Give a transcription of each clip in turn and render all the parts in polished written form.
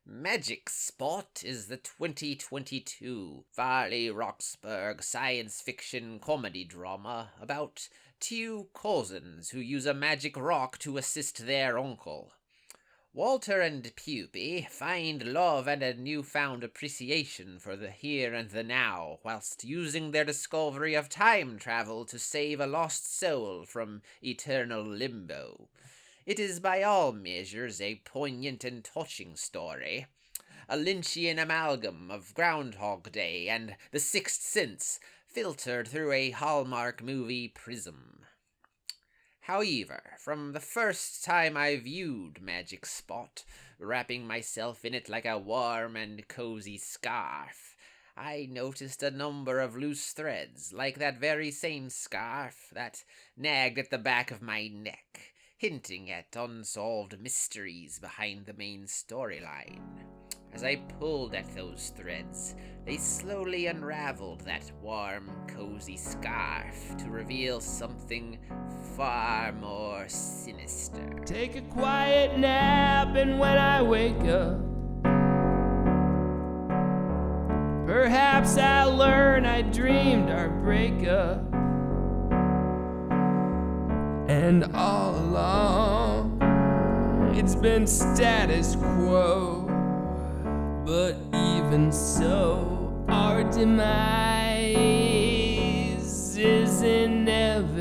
Magic Spot is the 2022 Farley Roxburgh science fiction comedy drama about two cousins who use a magic rock to assist their uncle. Walter and Puby find love and a newfound appreciation for the here and the now, whilst using their discovery of time travel to save a lost soul from eternal limbo. It is by all measures a poignant and touching story, a Lynchian amalgam of Groundhog Day and The Sixth Sense, filtered through a Hallmark movie prism. However, from the first time I viewed Magic Spot, wrapping myself in it like a warm and cozy scarf, I noticed a number of loose threads, like that very same scarf that nagged at the back of my neck, hinting at unsolved mysteries behind the main storyline. As I pulled at those threads, they slowly unraveled that warm, cozy scarf to reveal something far more sinister. Take a quiet nap, and when I wake up, perhaps I'll learn I dreamed our breakup. And all along, it's been status quo. But even so, our demise is inevitable.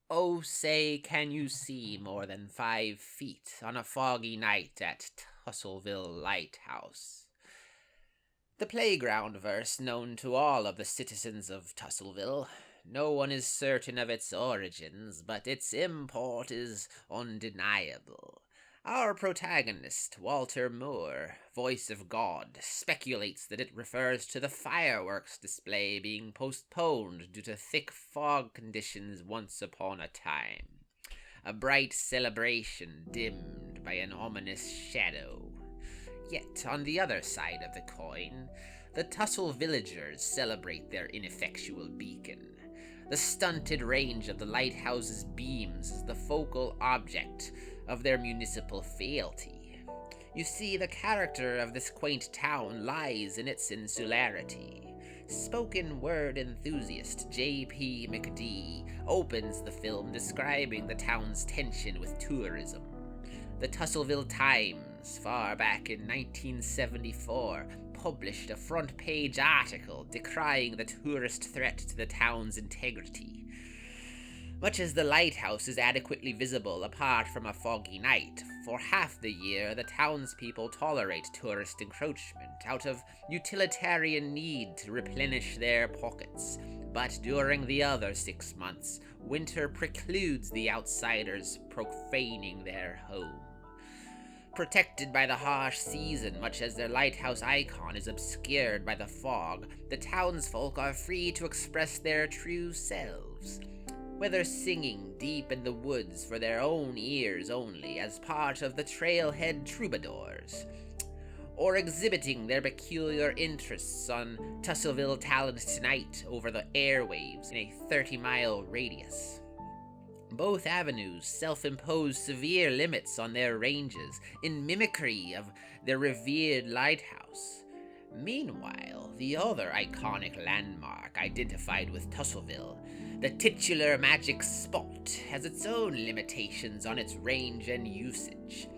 Oh, say, can you see more than 5 feet on a foggy night at Tussleville Lighthouse? The playground verse known to all of the citizens of Tussleville. No one is certain of its origins, but its import is undeniable. Our protagonist, Walter Moore, voice of God, speculates that it refers to the fireworks display being postponed due to thick fog conditions once upon a time. A bright celebration dimmed by an ominous shadow. Yet, on the other side of the coin, the Tussle villagers celebrate their ineffectual beacon. The stunted range of the lighthouse's beams is the focal object of their municipal fealty. You see, the character of this quaint town lies in its insularity. Spoken word enthusiast J.P. McD opens the film describing the town's tension with tourism. The Tussleville Times, far back in 1974, published a front-page article decrying the tourist threat to the town's integrity. Much as the lighthouse is adequately visible apart from a foggy night, for half the year the townspeople tolerate tourist encroachment out of utilitarian need to replenish their pockets. But during the other 6 months, winter precludes the outsiders profaning their home. Protected by the harsh season, much as their lighthouse icon is obscured by the fog, the townsfolk are free to express their true selves. Whether singing deep in the woods for their own ears only as part of the Trailhead Troubadours, or exhibiting their peculiar interests on Tussleville Talent Tonight over the airwaves in a 30-mile radius. Both avenues self-impose severe limits on their ranges in mimicry of their revered lighthouse. Meanwhile, the other iconic landmark identified with Tussleville, the titular Magic Spot, has its own limitations on its range and usage.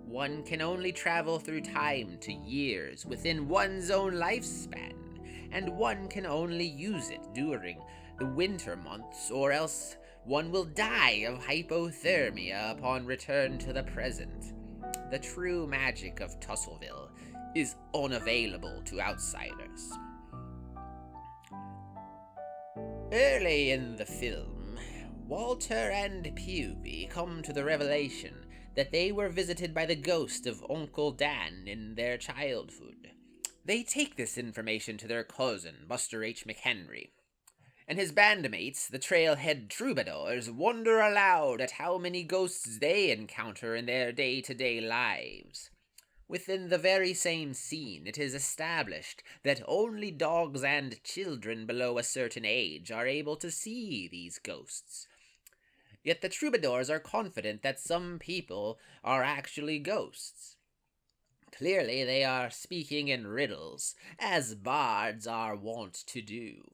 One can only travel through time to years within one's own lifespan, and one can only use it during the winter months, or else one will die of hypothermia upon return to the present. The true magic of Tussleville is unavailable to outsiders. Early in the film, Walter and Puby come to the revelation that they were visited by the ghost of Uncle Dan in their childhood. They take this information to their cousin, Buster H. McHenry, and his bandmates, the Trailhead Troubadours, wonder aloud at how many ghosts they encounter in their day-to-day lives. Within the very same scene, it is established that only dogs and children below a certain age are able to see these ghosts. Yet the troubadours are confident that some people are actually ghosts. Clearly they are speaking in riddles, as bards are wont to do.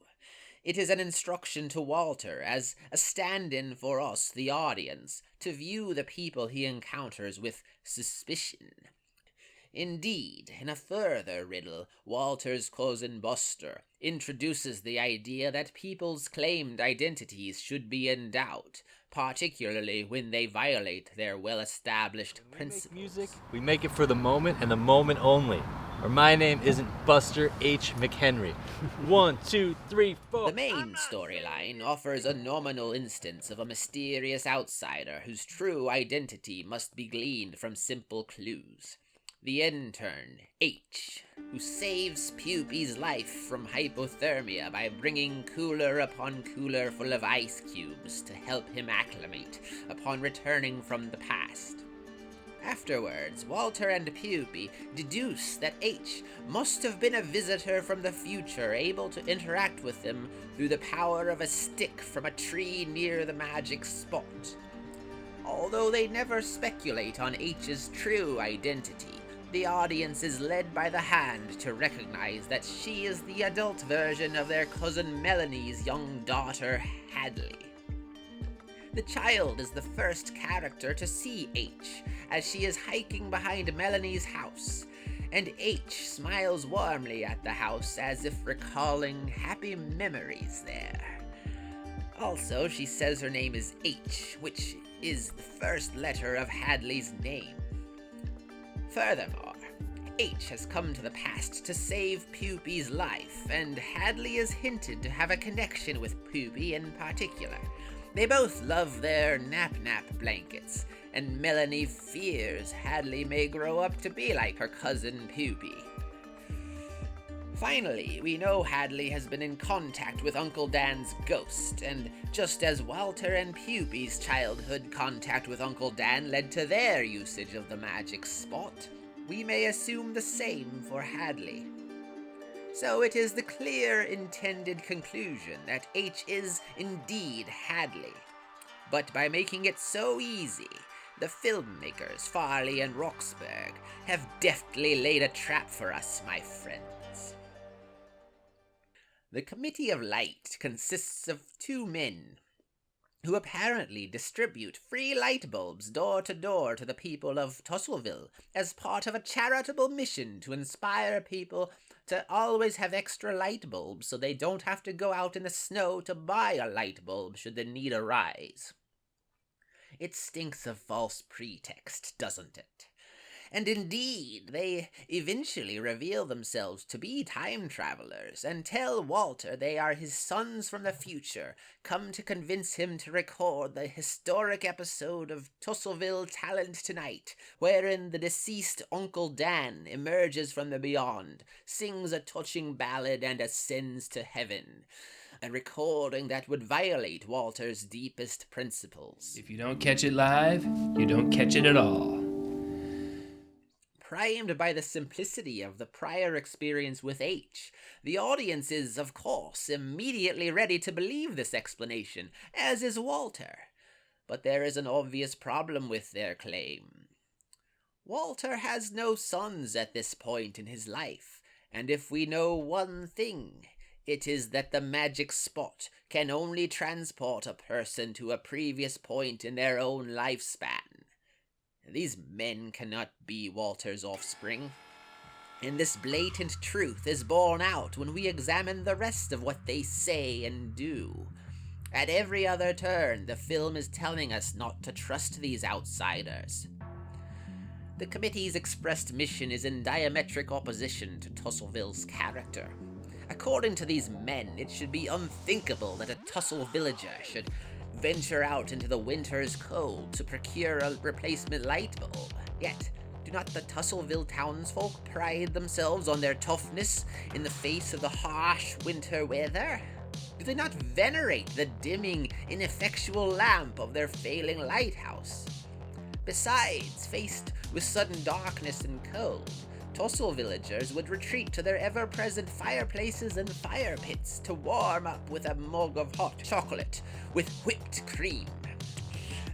It is an instruction to Walter, as a stand-in for us, the audience, to view the people he encounters with suspicion. Indeed, in a further riddle, Walter's cousin Buster introduces the idea that people's claimed identities should be in doubt, particularly when they violate their well-established principles. We make music, we make it for the moment and the moment only. Or my name isn't Buster H. McHenry. 1, 2, 3, 4. The main storyline offers a nominal instance of a mysterious outsider whose true identity must be gleaned from simple clues. The intern, H, who saves Puppy's life from hypothermia by bringing cooler upon cooler full of ice cubes to help him acclimate upon returning from the past. Afterwards, Walter and Puppy deduce that H must have been a visitor from the future able to interact with them through the power of a stick from a tree near the magic spot. Although they never speculate on H's true identity, the audience is led by the hand to recognize that she is the adult version of their cousin Melanie's young daughter, Hadley. The child is the first character to see H, as she is hiking behind Melanie's house, and H smiles warmly at the house as if recalling happy memories there. Also, she says her name is H, which is the first letter of Hadley's name. Furthermore, H has come to the past to save Puppy's life, and Hadley is hinted to have a connection with Puppy in particular. They both love their nap-nap blankets, and Melanie fears Hadley may grow up to be like her cousin Puppy. Finally, we know Hadley has been in contact with Uncle Dan's ghost, and just as Walter and Puppy's childhood contact with Uncle Dan led to their usage of the magic spot, we may assume the same for Hadley. So it is the clear intended conclusion that H is indeed Hadley. But by making it so easy, the filmmakers Farley and Roxburgh have deftly laid a trap for us, my friends. The Committee of Light consists of 2 men who apparently distribute free light bulbs door to door to the people of Tussleville as part of a charitable mission to inspire people to always have extra light bulbs so they don't have to go out in the snow to buy a light bulb should the need arise. It stinks of false pretext, doesn't it? And indeed, they eventually reveal themselves to be time travelers and tell Walter they are his sons from the future, come to convince him to record the historic episode of Tussleville Talent Tonight, wherein the deceased Uncle Dan emerges from the beyond, sings a touching ballad, and ascends to heaven. A recording that would violate Walter's deepest principles. If you don't catch it live, you don't catch it at all. Primed by the simplicity of the prior experience with H, the audience is, of course, immediately ready to believe this explanation, as is Walter. But there is an obvious problem with their claim. Walter has no sons at this point in his life, and if we know one thing, it is that the magic spot can only transport a person to a previous point in their own lifespan. These men cannot be Walter's offspring. And this blatant truth is borne out when we examine the rest of what they say and do. At every other turn, the film is telling us not to trust these outsiders. The committee's expressed mission is in diametric opposition to Tussleville's character. According to these men, it should be unthinkable that a Tussle villager should venture out into the winter's cold to procure a replacement light bulb. Yet, do not the Tussleville townsfolk pride themselves on their toughness in the face of the harsh winter weather? Do they not venerate the dimming, ineffectual lamp of their failing lighthouse? Besides, faced with sudden darkness and cold, Tussle villagers would retreat to their ever-present fireplaces and fire pits to warm up with a mug of hot chocolate with whipped cream.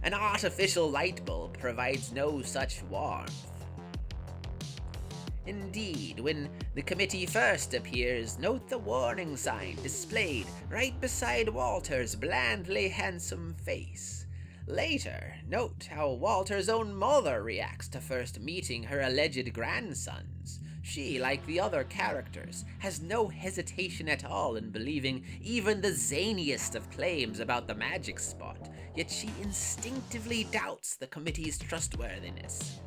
An artificial light bulb provides no such warmth. Indeed, when the committee first appears, note the warning sign displayed right beside Walter's blandly handsome face. Later, note how Walter's own mother reacts to first meeting her alleged grandsons. She, like the other characters, has no hesitation at all in believing even the zaniest of claims about the magic spot, yet she instinctively doubts the committee's trustworthiness.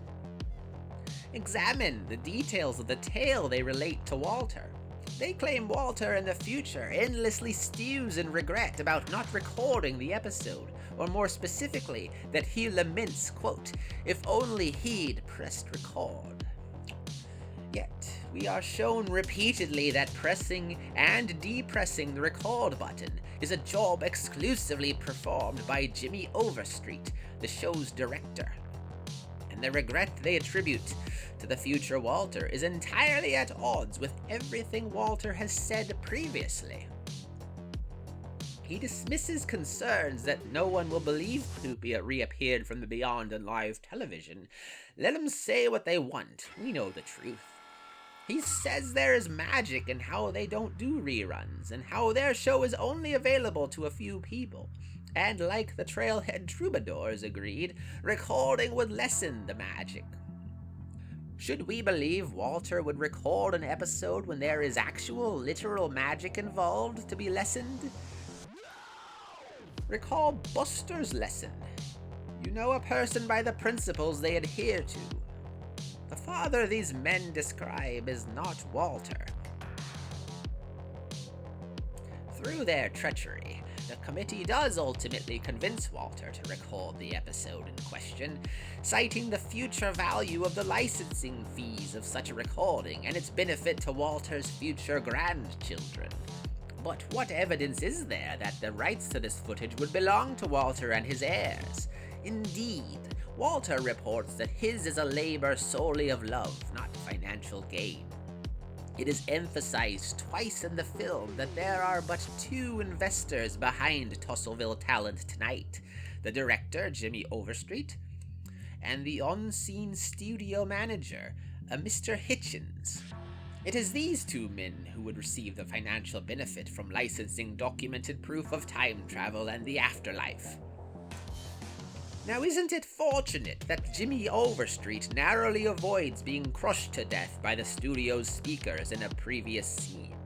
Examine the details of the tale they relate to Walter. They claim Walter in the future endlessly stews in regret about not recording the episode, or more specifically, that he laments, quote, "if only he'd pressed record." Yet, we are shown repeatedly that pressing and depressing the record button is a job exclusively performed by Jimmy Overstreet, the show's director. And the regret they attribute to the future Walter is entirely at odds with everything Walter has said previously. He dismisses concerns that no one will believe Poopy reappeared from the beyond on live television. Let them say what they want. We know the truth. He says there is magic in how they don't do reruns, and how their show is only available to a few people. And like the Trailhead Troubadours agreed, recording would lessen the magic. Should we believe Walter would record an episode when there is actual, literal magic involved to be lessened? Recall Buster's lesson. You know a person by the principles they adhere to. The father these men describe is not Walter. Through their treachery, the committee does ultimately convince Walter to record the episode in question, citing the future value of the licensing fees of such a recording and its benefit to Walter's future grandchildren. But what evidence is there that the rights to this footage would belong to Walter and his heirs? Indeed, Walter reports that his is a labor solely of love, not financial gain. It is emphasized twice in the film that there are but two investors behind Tussleville Talent Tonight, the director, Jimmy Overstreet, and the unseen studio manager, a Mr. Hitchens. It is these two men who would receive the financial benefit from licensing documented proof of time travel and the afterlife. Now, isn't it fortunate that Jimmy Overstreet narrowly avoids being crushed to death by the studio's speakers in a previous scene?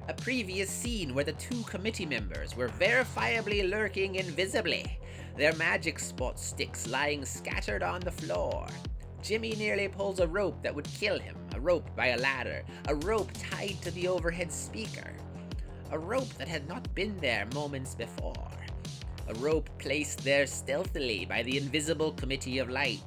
A previous scene where the two committee members were verifiably lurking invisibly, their magic spot sticks lying scattered on the floor. Jimmy nearly pulls a rope that would kill him, a rope by a ladder, a rope tied to the overhead speaker, a rope that had not been there moments before. A rope placed there stealthily by the invisible Committee of Light.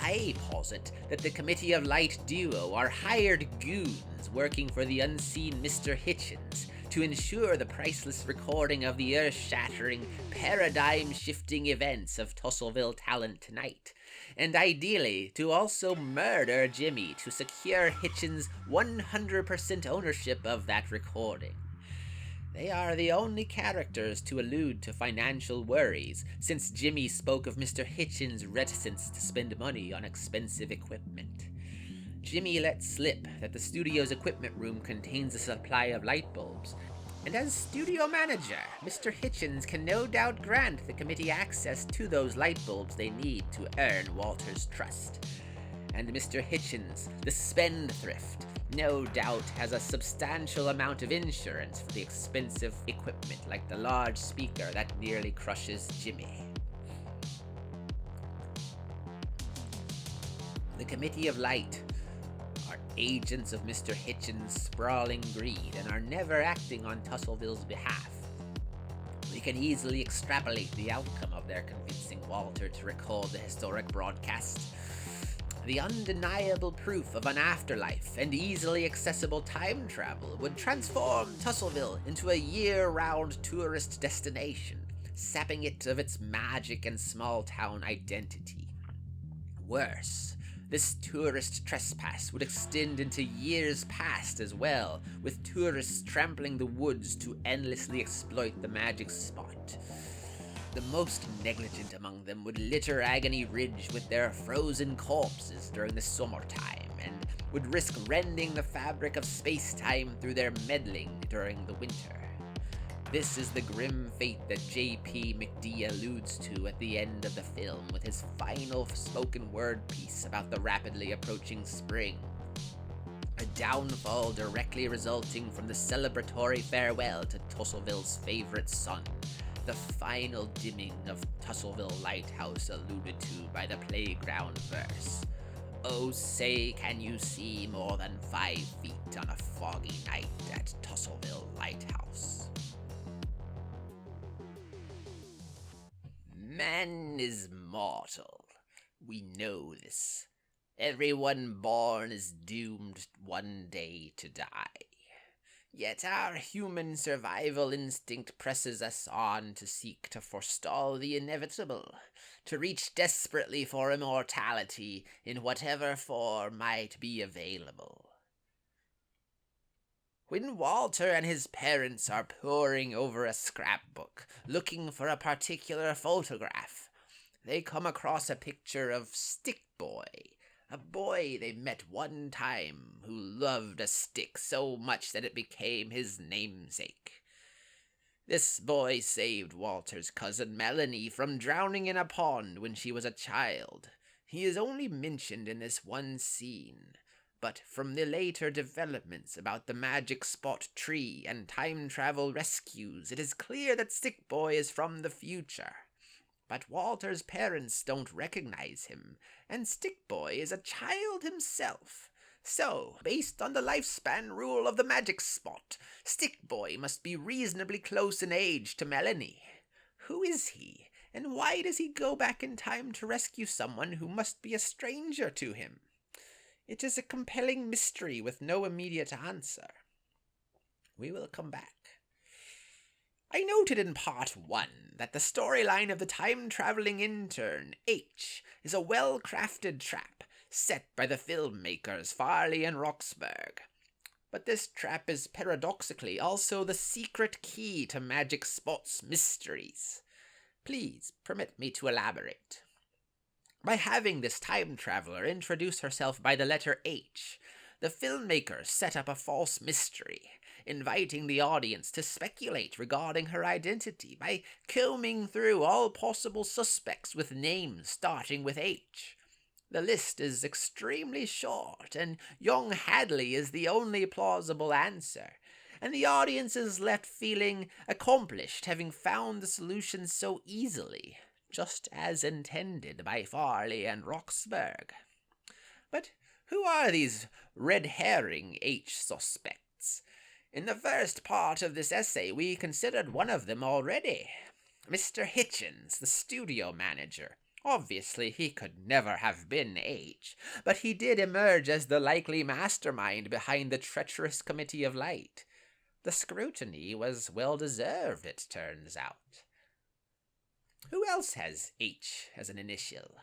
I posit that the Committee of Light duo are hired goons working for the unseen Mr. Hitchens to ensure the priceless recording of the earth-shattering, paradigm-shifting events of Tussleville Talent Tonight, and ideally to also murder Jimmy to secure Hitchens' 100% ownership of that recording. They are the only characters to allude to financial worries, since Jimmy spoke of Mr. Hitchens' reticence to spend money on expensive equipment. Jimmy lets slip that the studio's equipment room contains a supply of light bulbs, and as studio manager, Mr. Hitchens can no doubt grant the committee access to those light bulbs they need to earn Walter's trust. And Mr. Hitchens, the spendthrift, no doubt has a substantial amount of insurance for the expensive equipment like the large speaker that nearly crushes Jimmy. The Committee of Light are agents of Mr. Hitchens' sprawling greed and are never acting on Tussleville's behalf. We can easily extrapolate the outcome of their convincing Walter to record the historic broadcast. The undeniable proof of an afterlife and easily accessible time travel would transform Tussleville into a year-round tourist destination, sapping it of its magic and small-town identity. Worse, this tourist trespass would extend into years past as well, with tourists trampling the woods to endlessly exploit the magic spot. The most negligent among them would litter Agony Ridge with their frozen corpses during the summertime, and would risk rending the fabric of space-time through their meddling during the winter. This is the grim fate that J.P. McD alludes to at the end of the film with his final spoken word piece about the rapidly approaching spring. A downfall directly resulting from the celebratory farewell to Tusselville's favorite son, the final dimming of Tusselville Lighthouse alluded to by the playground verse. Oh, say, can you see more than 5 feet on a foggy night at Tusselville Lighthouse? Man is mortal. We know this. Everyone born is doomed one day to die. Yet our human survival instinct presses us on to seek to forestall the inevitable, to reach desperately for immortality in whatever form might be available. When Walter and his parents are poring over a scrapbook, looking for a particular photograph, they come across a picture of Stick Boy, a boy they met one time who loved a stick so much that it became his namesake. This boy saved Walter's cousin Melanie from drowning in a pond when she was a child. He is only mentioned in this one scene, but from the later developments about the magic spot tree and time travel rescues, it is clear that Stick Boy is from the future. But Walter's parents don't recognize him, and Stick Boy is a child himself. So, based on the lifespan rule of the magic spot, Stick Boy must be reasonably close in age to Melanie. Who is he, and why does he go back in time to rescue someone who must be a stranger to him? It is a compelling mystery with no immediate answer. We will come back. I noted in part 1 that the storyline of the time-traveling intern, H, is a well-crafted trap set by the filmmakers Farley and Roxburgh. But this trap is paradoxically also the secret key to Magic Spot's mysteries. Please permit me to elaborate. By having this time traveler introduce herself by the letter H, the filmmakers set up a false mystery, inviting the audience to speculate regarding her identity by combing through all possible suspects with names starting with H. The list is extremely short, and young Hadley is the only plausible answer, and the audience is left feeling accomplished, having found the solution so easily, just as intended by Farley and Roxburgh. But who are these red herring H suspects? In the first part of this essay, we considered one of them already. Mr. Hitchens, the studio manager. Obviously, he could never have been H, but he did emerge as the likely mastermind behind the treacherous Committee of Light. The scrutiny was well-deserved, it turns out. Who else has H as an initial?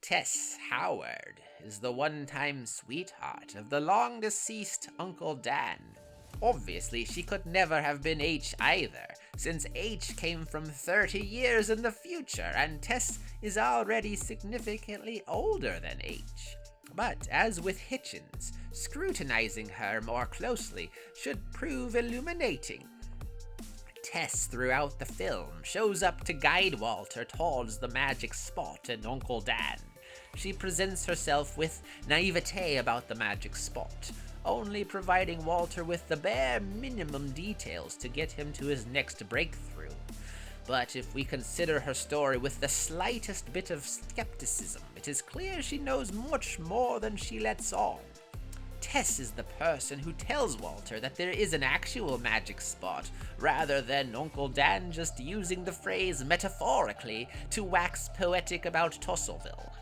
Tess Howard is the one-time sweetheart of the long-deceased Uncle Dan. Obviously, she could never have been H either, since H came from 30 years in the future, and Tess is already significantly older than H. But, as with Hitchens, scrutinizing her more closely should prove illuminating. Tess, throughout the film, shows up to guide Walter towards the magic spot and Uncle Dan. She presents herself with naivete about the magic spot, only providing Walter with the bare minimum details to get him to his next breakthrough. But if we consider her story with the slightest bit of skepticism, it is clear she knows much more than she lets on. Tess is the person who tells Walter that there is an actual magic spot, rather than Uncle Dan just using the phrase metaphorically to wax poetic about Tusselville.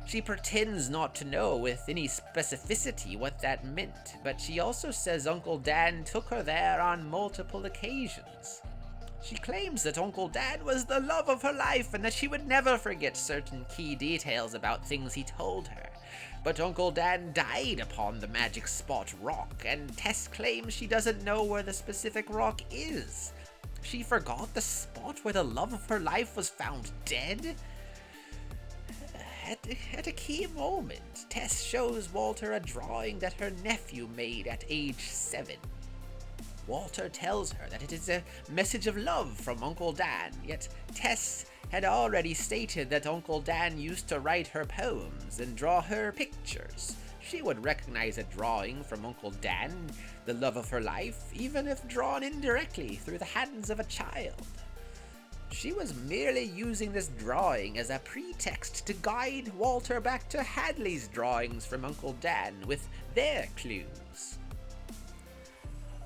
She pretends not to know with any specificity what that meant, but she also says Uncle Dan took her there on multiple occasions. She claims that Uncle Dan was the love of her life and that she would never forget certain key details about things he told her. But Uncle Dan died upon the magic spot rock, and Tess claims she doesn't know where the specific rock is. She forgot the spot where the love of her life was found dead? At a key moment, Tess shows Walter a drawing that her nephew made at age 7. Walter tells her that it is a message of love from Uncle Dan, yet Tess had already stated that Uncle Dan used to write her poems and draw her pictures. She would recognize a drawing from Uncle Dan, the love of her life, even if drawn indirectly through the hands of a child. She was merely using this drawing as a pretext to guide Walter back to Hadley's drawings from Uncle Dan with their clues.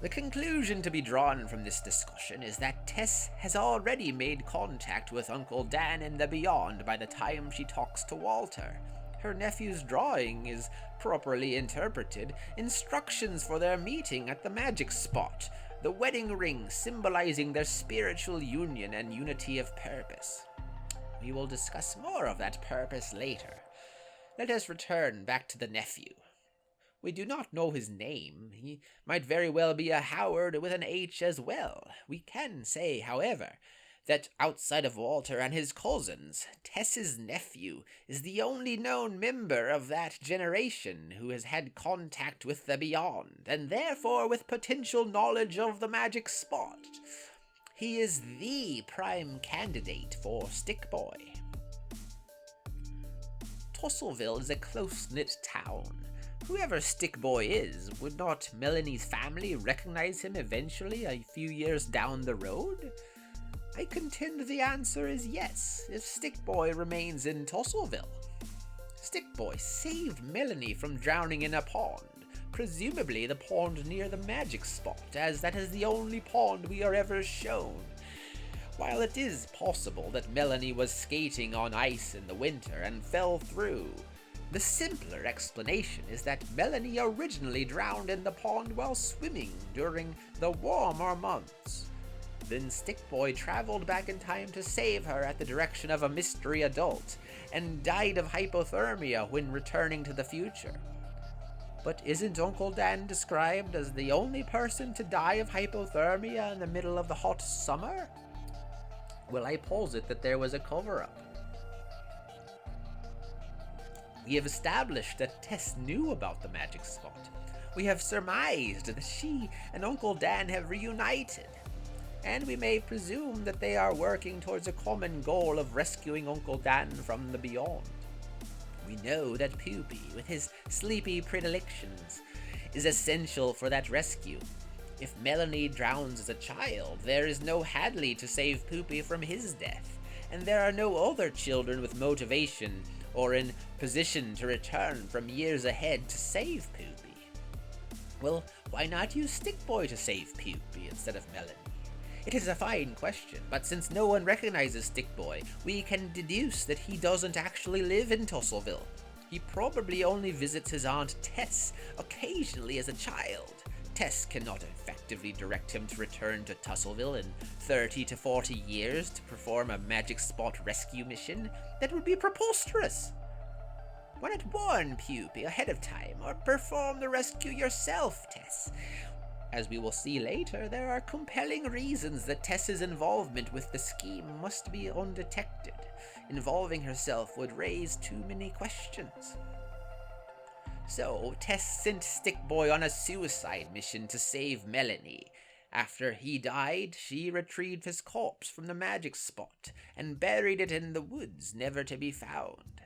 The conclusion to be drawn from this discussion is that Tess has already made contact with Uncle Dan in the beyond by the time she talks to Walter. Her nephew's drawing is, properly interpreted, instructions for their meeting at the magic spot, the wedding ring symbolizing their spiritual union and unity of purpose. We will discuss more of that purpose later. Let us return back to the nephew. We do not know his name. He might very well be a Howard with an H as well. We can say, however, that outside of Walter and his cousins, Tess's nephew is the only known member of that generation who has had contact with the beyond, and therefore with potential knowledge of the magic spot. He is the prime candidate for Stick Boy. Tussleville is a close-knit town. Whoever Stick Boy is, would not Melanie's family recognize him eventually a few years down the road? I contend the answer is yes, if Stick Boy remains in Tussleville. Stick Boy saved Melanie from drowning in a pond, presumably the pond near the magic spot, as that is the only pond we are ever shown. While it is possible that Melanie was skating on ice in the winter and fell through, the simpler explanation is that Melanie originally drowned in the pond while swimming during the warmer months. Then Stick Boy traveled back in time to save her at the direction of a mystery adult, and died of hypothermia when returning to the future. But isn't Uncle Dan described as the only person to die of hypothermia in the middle of the hot summer? Well, I posit that there was a cover-up. We have established that Tess knew about the magic spot. We have surmised that she and Uncle Dan have reunited. And we may presume that they are working towards a common goal of rescuing Uncle Dan from the beyond. We know that Poopy, with his sleepy predilections, is essential for that rescue. If Melanie drowns as a child, there is no Hadley to save Poopy from his death, and there are no other children with motivation or in position to return from years ahead to save Poopy. Well, why not use Stick Boy to save Poopy instead of Melanie? It is a fine question, but since no one recognizes Stick Boy, we can deduce that he doesn't actually live in Tussleville. He probably only visits his Aunt Tess occasionally as a child. Tess cannot effectively direct him to return to Tussleville in 30 to 40 years to perform a magic spot rescue mission. That would be preposterous. Why not warn Poopy ahead of time, or perform the rescue yourself, Tess? As we will see later, there are compelling reasons that Tess's involvement with the scheme must be undetected. Involving herself would raise too many questions. So, Tess sent Stick Boy on a suicide mission to save Melanie. After he died, she retrieved his corpse from the magic spot and buried it in the woods, never to be found.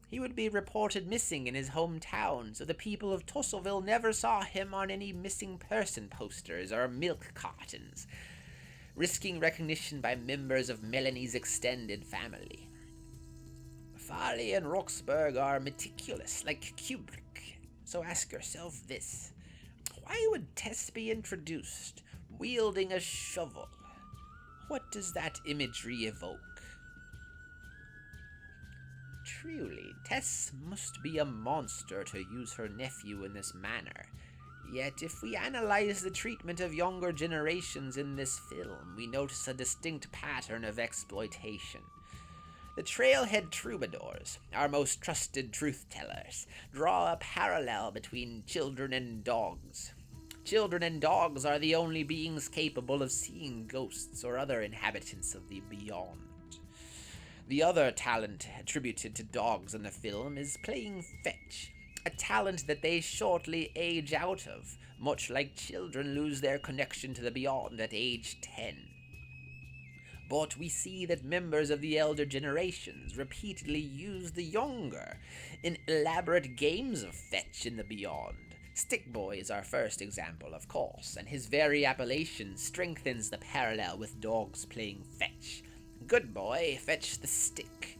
He would be reported missing in his hometown, so the people of Tussleville never saw him on any missing person posters or milk cartons, risking recognition by members of Melanie's extended family. Farley and Roxburgh are meticulous, like Kubrick, so ask yourself this. Why would Tess be introduced, wielding a shovel? What does that imagery evoke? Truly, Tess must be a monster to use her nephew in this manner. Yet, if we analyze the treatment of younger generations in this film, we notice a distinct pattern of exploitation. The trailhead troubadours, our most trusted truth-tellers, draw a parallel between children and dogs. Children and dogs are the only beings capable of seeing ghosts or other inhabitants of the beyond. The other talent attributed to dogs in the film is playing fetch, a talent that they shortly age out of, much like children lose their connection to the beyond at age 10. But we see that members of the elder generations repeatedly use the younger in elaborate games of fetch in the beyond. Stick Boy is our first example, of course, and his very appellation strengthens the parallel with dogs playing fetch. Good boy, fetch the stick.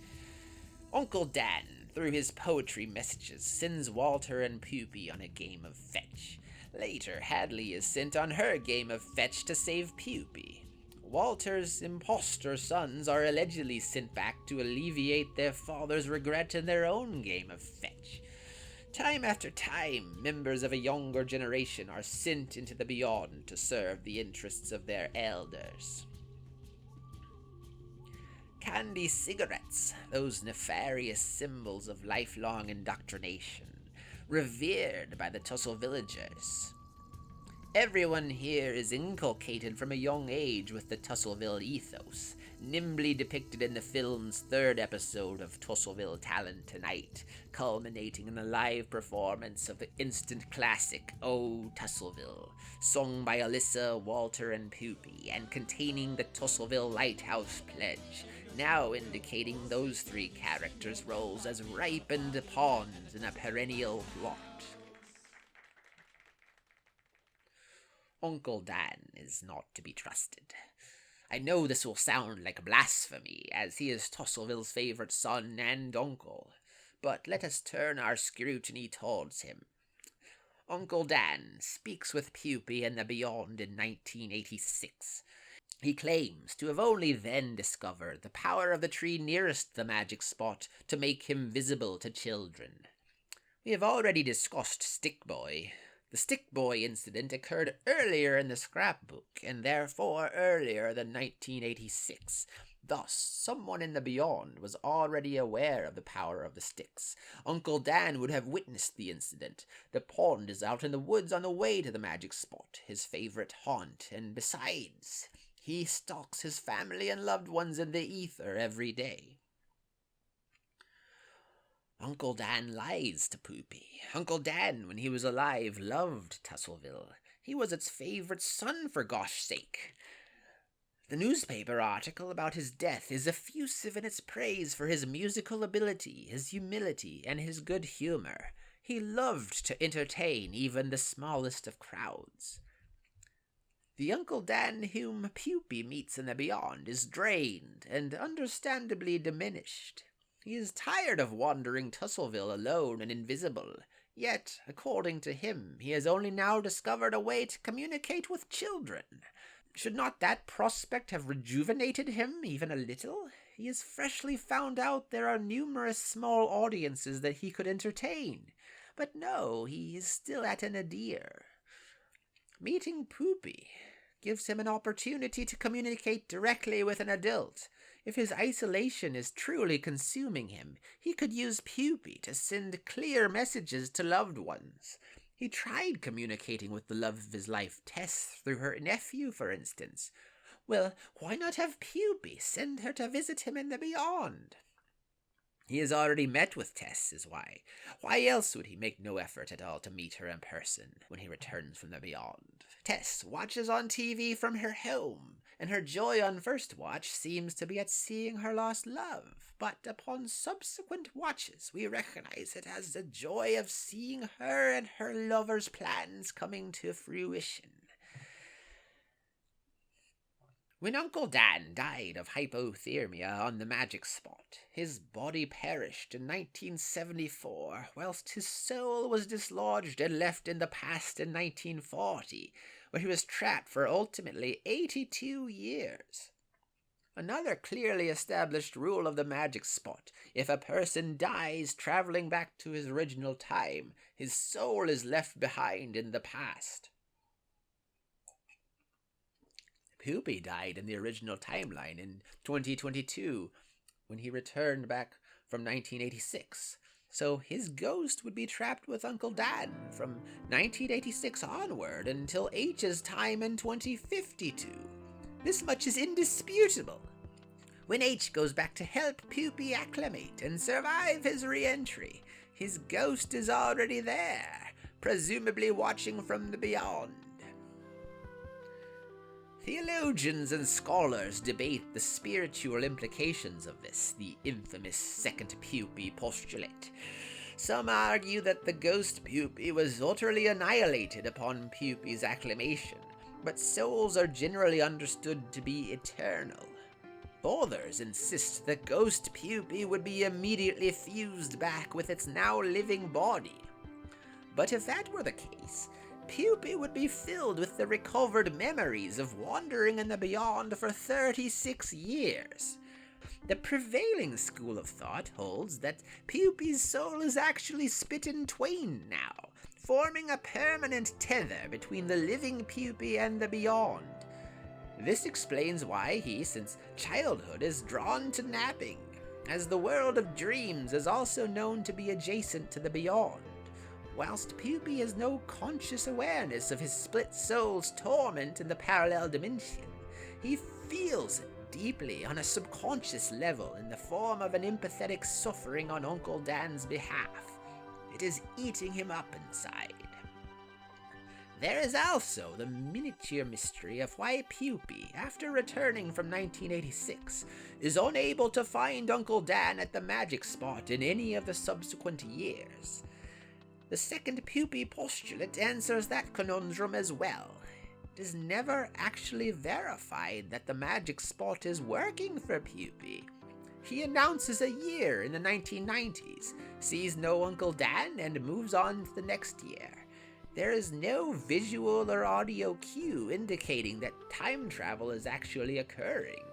Uncle Dan, through his poetry messages, sends Walter and Poopy on a game of fetch. Later, Hadley is sent on her game of fetch to save Poopy. Walter's impostor sons are allegedly sent back to alleviate their father's regret in their own game of fetch. Time after time, members of a younger generation are sent into the beyond to serve the interests of their elders. Candy cigarettes, those nefarious symbols of lifelong indoctrination, revered by the Tussle villagers. Everyone here is inculcated from a young age with the Tussleville ethos, nimbly depicted in the film's third episode of Tussleville Talent Tonight, culminating in a live performance of the instant classic Oh Tussleville, sung by Alyssa, Walter, and Poopy, and containing the Tussleville Lighthouse Pledge, now indicating those three characters' roles as ripened pawns in a perennial plot. Uncle Dan is not to be trusted. I know this will sound like blasphemy, as he is Tussleville's favorite son and uncle, but let us turn our scrutiny towards him. Uncle Dan speaks with Poopy in the Beyond in 1986. He claims to have only then discovered the power of the tree nearest the magic spot to make him visible to children. We have already discussed Stick Boy. The Stick Boy incident occurred earlier in the scrapbook, and therefore earlier than 1986. Thus, someone in the Beyond was already aware of the power of the sticks. Uncle Dan would have witnessed the incident. The pond is out in the woods on the way to the magic spot, his favorite haunt, and besides, he stalks his family and loved ones in the ether every day. Uncle Dan lies to Poopy. Uncle Dan, when he was alive, loved Tussleville. He was its favorite son, for gosh sake. The newspaper article about his death is effusive in its praise for his musical ability, his humility, and his good humor. He loved to entertain even the smallest of crowds. The Uncle Dan whom Poopy meets in the Beyond is drained and understandably diminished. He is tired of wandering Tussleville alone and invisible, yet, according to him, he has only now discovered a way to communicate with children. Should not that prospect have rejuvenated him even a little? He has freshly found out there are numerous small audiences that he could entertain. But no, he is still at a nadir. Meeting Poopy gives him an opportunity to communicate directly with an adult. If his isolation is truly consuming him, he could use Poopy to send clear messages to loved ones. He tried communicating with the love of his life, Tess, through her nephew, for instance. Well, why not have Poopy send her to visit him in the Beyond? He has already met with Tess, is why. Why else would he make no effort at all to meet her in person when he returns from the Beyond? Tess watches on TV from her home, and her joy on first watch seems to be at seeing her lost love. But upon subsequent watches, we recognize it as the joy of seeing her and her lover's plans coming to fruition. When Uncle Dan died of hypothermia on the magic spot, his body perished in 1974, whilst his soul was dislodged and left in the past in 1940, where he was trapped for ultimately 82 years. Another clearly established rule of the magic spot: if a person dies traveling back to his original time, his soul is left behind in the past. Poopy died in the original timeline in 2022 when he returned back from 1986. So his ghost would be trapped with Uncle Dan from 1986 onward until H's time in 2052. This much is indisputable. When H goes back to help Puppy acclimate and survive his re-entry, his ghost is already there, presumably watching from the beyond. Theologians and scholars debate the spiritual implications of this, the infamous second Puppy postulate. Some argue that the ghost Puppy was utterly annihilated upon Puppy's acclimation, but souls are generally understood to be eternal. Others insist that ghost Puppy would be immediately fused back with its now living body. But if that were the case, Puppy would be filled with the recovered memories of wandering in the beyond for 36 years. The prevailing school of thought holds that Puppy's soul is actually split in twain now, forming a permanent tether between the living Puppy and the beyond. This explains why he, since childhood, is drawn to napping, as the world of dreams is also known to be adjacent to the beyond. Whilst Puppy has no conscious awareness of his split soul's torment in the parallel dimension, he feels it deeply on a subconscious level in the form of an empathetic suffering on Uncle Dan's behalf. It is eating him up inside. There is also the miniature mystery of why Puppy, after returning from 1986, is unable to find Uncle Dan at the magic spot in any of the subsequent years. The second Puppy postulate answers that conundrum as well. It is never actually verified that the magic spot is working for Puppy. He announces a year in the 1990s, sees no Uncle Dan, and moves on to the next year. There is no visual or audio cue indicating that time travel is actually occurring.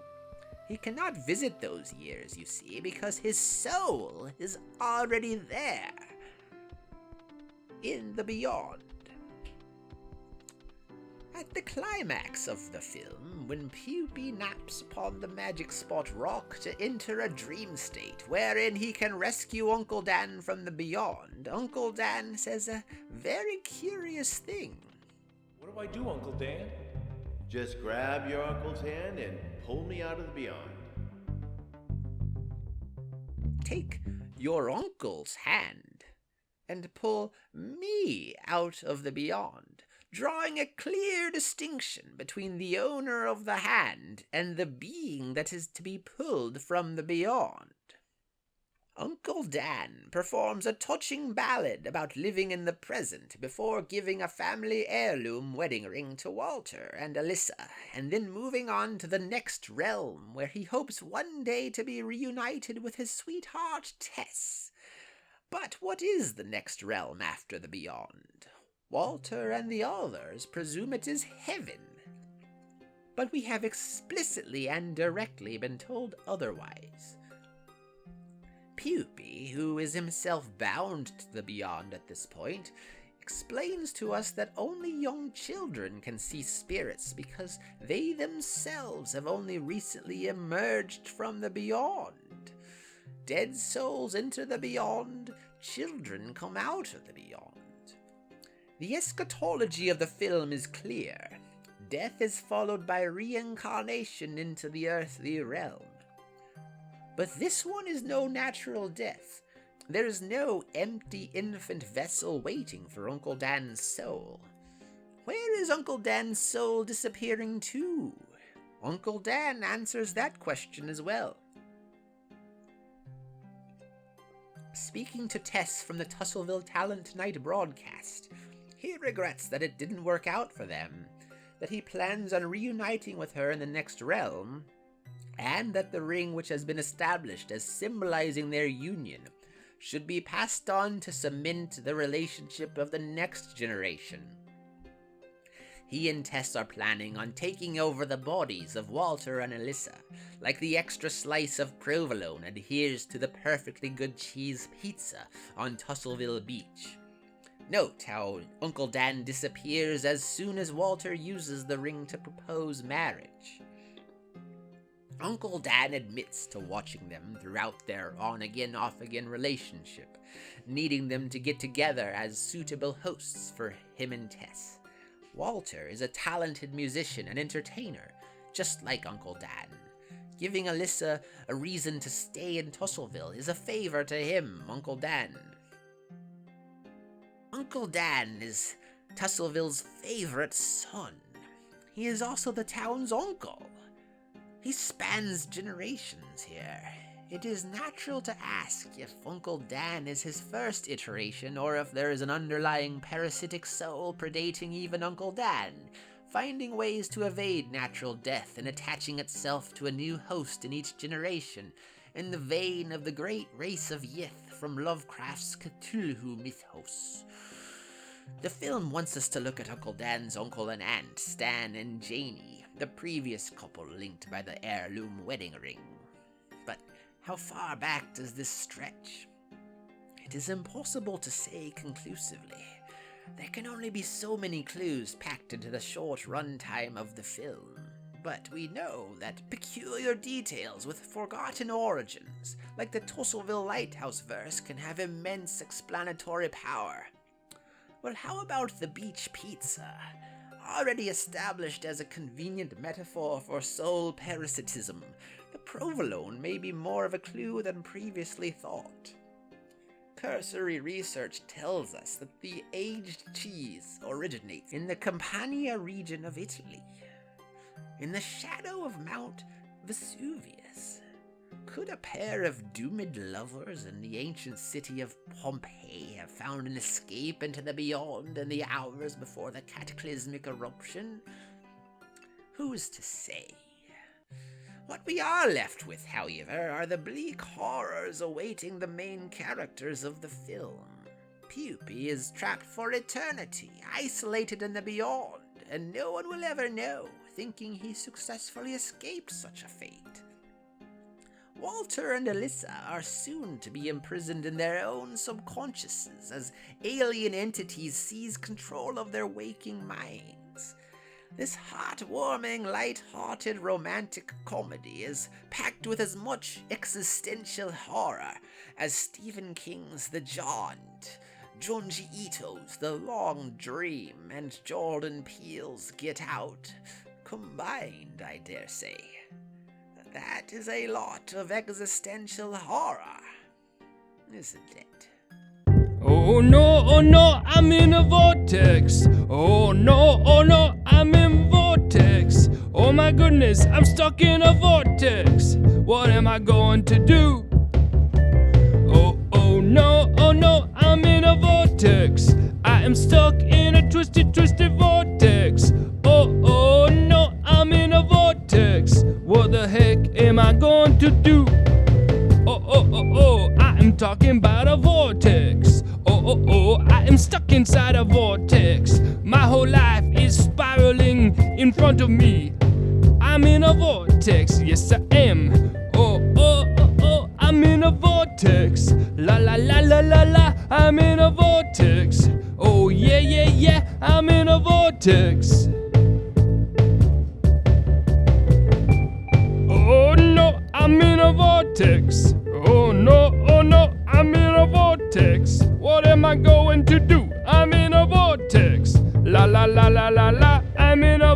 He cannot visit those years, you see, because his soul is already there, in the beyond. At the climax of the film, when Puppy naps upon the magic spot rock to enter a dream state wherein he can rescue Uncle Dan from the beyond, Uncle Dan says a very curious thing. What do I do, Uncle Dan? Just grab your uncle's hand and pull me out of the beyond. Take your uncle's hand and pull me out of the beyond, drawing a clear distinction between the owner of the hand and the being that is to be pulled from the beyond. Uncle Dan performs a touching ballad about living in the present before giving a family heirloom wedding ring to Walter and Alyssa, and then moving on to the next realm where he hopes one day to be reunited with his sweetheart Tess. But what is the next realm after the beyond? Walter and the others presume it is heaven. But we have explicitly and directly been told otherwise. Puppy, who is himself bound to the beyond at this point, explains to us that only young children can see spirits because they themselves have only recently emerged from the beyond. Dead souls enter the beyond, children come out of the beyond. The eschatology of the film is clear. Death is followed by reincarnation into the earthly realm. But this one is no natural death. There is no empty infant vessel waiting for Uncle Dan's soul. Where is Uncle Dan's soul disappearing to? Uncle Dan answers that question as well. Speaking to Tess from the Tussleville Talent Night broadcast, he regrets that it didn't work out for them, that he plans on reuniting with her in the next realm, and that the ring which has been established as symbolizing their union should be passed on to cement the relationship of the next generation. He and Tess are planning on taking over the bodies of Walter and Alyssa, like the extra slice of provolone adheres to the perfectly good cheese pizza on Tussleville Beach. Note how Uncle Dan disappears as soon as Walter uses the ring to propose marriage. Uncle Dan admits to watching them throughout their on-again, off-again relationship, needing them to get together as suitable hosts for him and Tess. Walter is a talented musician and entertainer, just like Uncle Dan. Giving Alyssa a reason to stay in Tusselville is a favor to him, Uncle Dan. Uncle Dan is Tusselville's favorite son. He is also the town's uncle. He spans generations here. It is natural to ask if Uncle Dan is his first iteration, or if there is an underlying parasitic soul predating even Uncle Dan, finding ways to evade natural death and attaching itself to a new host in each generation, in the vein of the great race of Yith from Lovecraft's Cthulhu mythos. The film wants us to look at Uncle Dan's uncle and aunt, Stan and Janie, the previous couple linked by the heirloom wedding ring. But how far back does this stretch? It is impossible to say conclusively. There can only be so many clues packed into the short runtime of the film. But we know that peculiar details with forgotten origins, like the Tusselville Lighthouse verse, can have immense explanatory power. Well, how about the beach pizza? Already established as a convenient metaphor for soul parasitism, the provolone may be more of a clue than previously thought. Cursory research tells us that the aged cheese originates in the Campania region of Italy, in the shadow of Mount Vesuvius. Could a pair of doomed lovers in the ancient city of Pompeii have found an escape into the beyond in the hours before the cataclysmic eruption? Who's to say? What we are left with, however, are the bleak horrors awaiting the main characters of the film. Pupi is trapped for eternity, isolated in the beyond, and no one will ever know, thinking he successfully escaped such a fate. Walter and Alyssa are soon to be imprisoned in their own subconsciouses as alien entities seize control of their waking minds. This heartwarming, light-hearted romantic comedy is packed with as much existential horror as Stephen King's The Jaunt, Junji Ito's The Long Dream, and Jordan Peele's Get Out combined, I dare say. That is a lot of existential horror, isn't it? Oh no, I'm in a vortex. Oh no, I'm in vortex. Oh my goodness, I'm stuck in a vortex. What am I going to do? Oh no, I'm in a vortex. I am stuck in a twisted vortex. Oh no, I'm in a vortex. What the heck am I going to do? Oh, I am talking about a vortex. Oh, I am stuck inside a vortex. My whole life is spiraling in front of me. I'm in a vortex, yes I am. Oh, I'm in a vortex. La, I'm in a vortex. Oh, yeah, I'm in a vortex. Oh no, I'm in a vortex. Oh no, I'm in a vortex. What am I going to do? I'm in a vortex. La, I'm in a